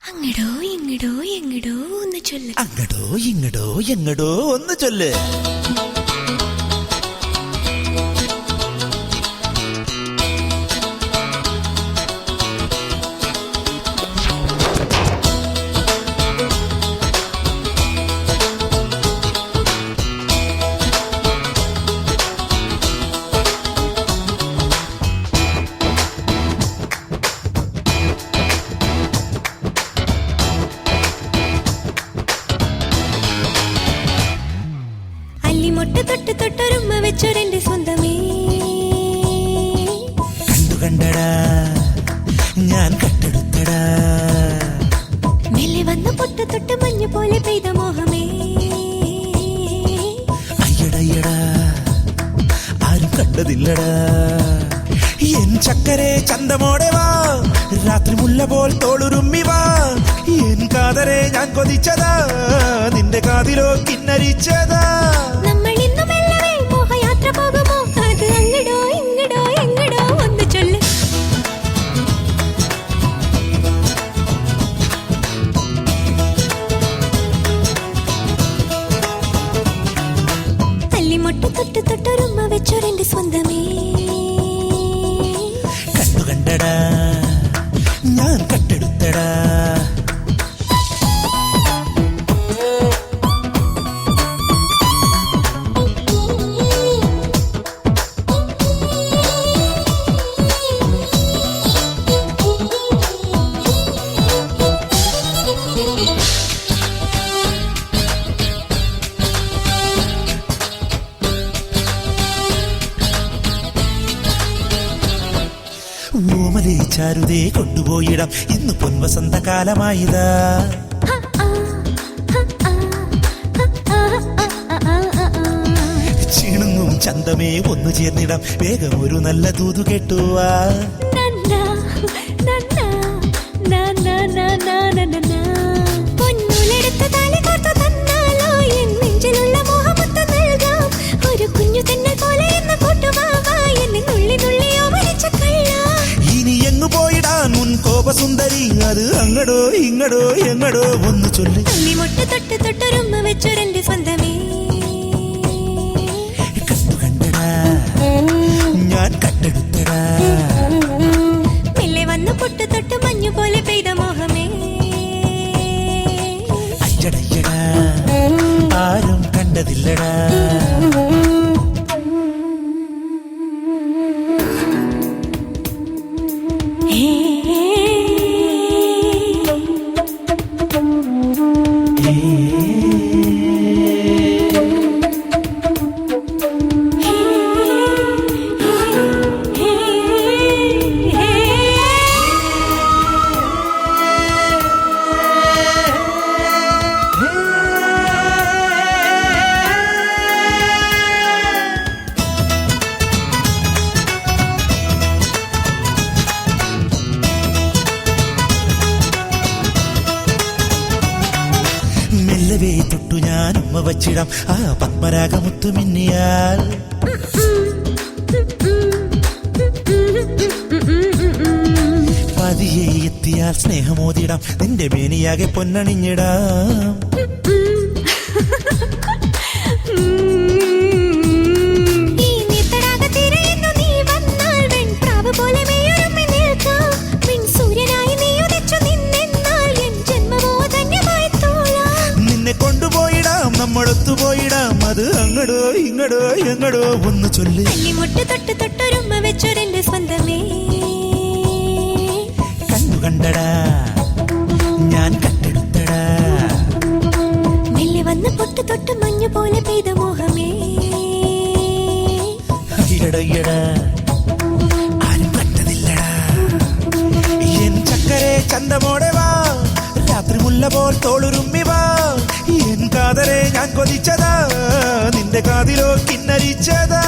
അങ്ങടോ ഇങ്ങടോ എങ്ങടോ ഒന്ന് ചൊല്ല്. അങ്ങടോ ഇങ്ങടോ എങ്ങടോ ഒന്ന് ചൊല്ല്. അല്ലിമൊട്ട് തൊട്ട് തൊട്ടൊരുമ്മ വെച്ചൊരെന്റെ സ്വന്തമേ. കണ്ടു കണ്ടടാ ഞാൻ കട്ടെടുത്തടാ. മെല്ലെ വന്ന പൊട്ട് തൊട്ട് മഞ്ഞു പോലെ പെയ്ത മോഹമേ. അയ്യടയ്യടാ ആരും കണ്ടതില്ലടാ. എൻ ചക്കരെ ചന്തമോടെ വാ, രാത്രി മുല്ല പോൽ തോളുരുമ്മി വാ. എൻ കാതരെ ഞാൻ കൊതിച്ചതാ, നിന്റെ കാതിലോ കിന്നരിച്ചതാ. നമ്മൾ ഇന്നു മെല്ലവേ മോഹയാത്ര പോകുമോ? അത് അങ്ങടോ ഇങ്ങടോ എങ്ങടോ ഒന്ന് ചൊല്ല്. അല്ലിമൊട്ട് തൊട്ട് തൊട്ടൊരുമ്മ വെച്ചൊരെന്റെ സ്വന്തമേ. കണ്ടു കണ്ടടാ ഞാൻ കട്ടെടുത്തടാ. ഓമലേ ചാരുതേ കൊണ്ടുപോയിടാം, ഇന്ന് പൊൻവസന്ത കാലമായിതാ. ചീണുങ്ങും ചന്തമേ ഒന്നു ചേർന്നിടാം, വേഗം ഒരു നല്ല തൂതു കേട്ടുവാ. പൊന്നുലെടുത്ത് താലി കോർത്തു തന്നാലോ എൻ നെഞ്ചിലുള്ള മോഹമൊത്ത് നൽകാം. ഒരു കുഞ്ഞു തന്നെ പോലെ എന്ന കൂട്ടുവാവാ, എന്നെ നുള്ളി നുള്ളിയോ വലിച്ച കള്ള. ഇനി എങ്ങു പോയിടാൻ മുൻ കോപസുന്ദരി, അത് അങ്ങടോ ഇങ്ങടോ എങ്ങടോ ഒന്ന് ചൊല്ല്. അല്ലിമൊട്ട് തൊട്ട് തൊട്ടൊരുമ്മ വെച്ചൊരെന്റെ സ്വന്തമേ. കണ്ടു കണ്ടടാ ഞാൻ കട്ടെടുത്തടാ. മെല്ലെ വന്ന് പൊട്ട് തൊട്ട് മഞ്ഞു പോലെ പെയ്ത മോഹമേ. അയ്യടയ്യടാ ആരും കണ്ടതില്ലടാ. മെല്ലവേ തൊട്ടു ഞാൻ ഉമ്മ വച്ചിടാം, ആ പത്മരാഗമുത്തു മിന്നിയാൽ. പതിയെ എത്തിയാൽ സ്നേഹമോതിടാം, നിന്റെ മേനിയാകെ പൊന്നണിഞ്ഞിടാം. നിന്നെ കൊണ്ടുപോയിടാം നമ്മളൊത്തുപോയിടാം, അത് അങ്ങടോ ഇങ്ങടോ എങ്ങടോ ഒന്ന് ചൊല്ല്. അല്ലിമൊട്ട് തൊട്ട് തൊട്ടൊരുമ്മ വെച്ചൊരെന്റെ സ്വന്തമേ. കണ്ടു കണ്ടടാ ഞാൻ കട്ടെടുത്തടാ. മെല്ലെ വന്ന് പൊട്ട് തൊട്ട് മഞ്ഞു പോലെ പെയ്ത മോഹമേ. അയ്യടയ്യടാ ആരും കണ്ടതില്ലടാ. എൻ ചക്കരെ ചന്തമോടെ വാ, രാത്രി മുല്ല പോൽ തോളുരുമ്മി വാ. എൻ കാതരെ ഞാൻ കൊതിച്ചതാ, നിന്റെ കാതിലോ കിന്നരിച്ചതാ.